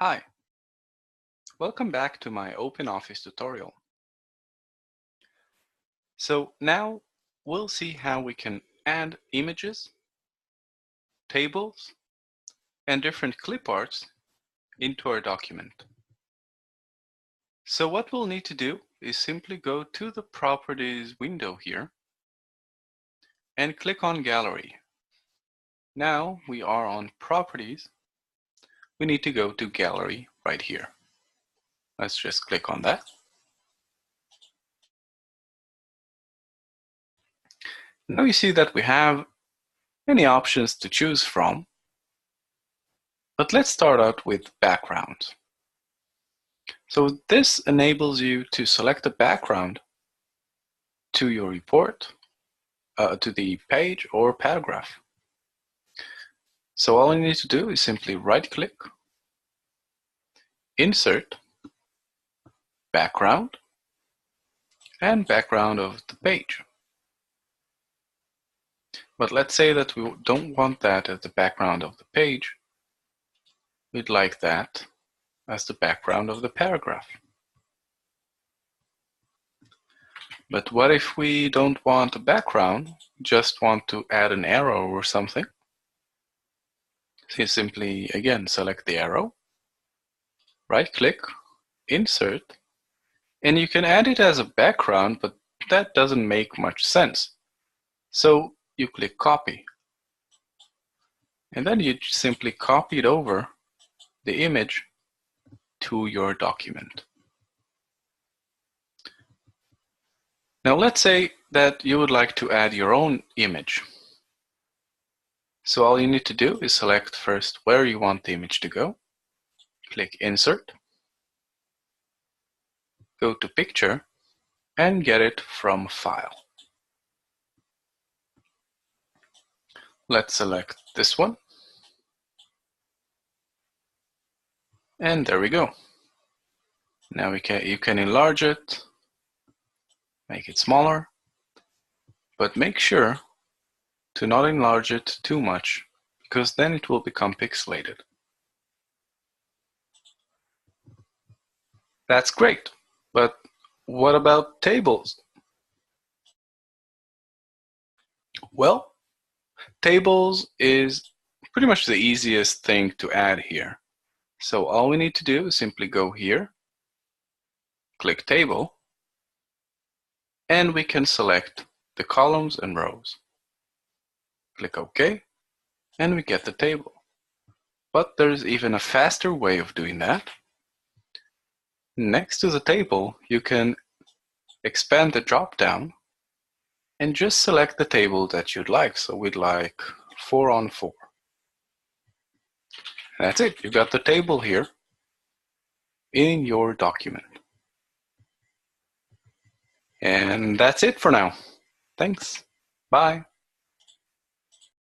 Hi, welcome back to my OpenOffice tutorial. So now we'll see how we can add images, tables, and different clip arts into our document. So what we'll need to do is simply go to the Properties window here and click on Gallery. Now we are on Properties. We need to go to Gallery right here. Let's just click on that. Now you see that we have many options to choose from, but let's start out with backgrounds. So this enables you to select a background to your report, to the page or paragraph. So all you need to do is simply right-click, Insert, Background, and Background of the page. But let's say that we don't want that as the background of the page. We'd like that as the background of the paragraph. But what if we don't want a background, just want to add an arrow or something? So you simply, again, select the arrow, right-click, Insert, and you can add it as a background, but that doesn't make much sense. So you click Copy, and then you simply copy it over the image to your document. Now let's say that you would like to add your own image. So all you need to do is select first where you want the image to go. Click Insert, go to Picture, and get it from File. Let's select this one. And there we go. Now you can enlarge it, make it smaller, but make sure to not enlarge it too much, because then it will become pixelated. That's great, but what about tables? Well, tables is pretty much the easiest thing to add here. So all we need to do is simply go here, click Table, and we can select the columns and rows. Click OK, and we get the table. But there's even a faster way of doing that. Next to the table, you can expand the drop-down and just select the table that you'd like. So we'd like 4 on 4. And that's it. You've got the table here in your document. And that's it for now. Thanks. Bye.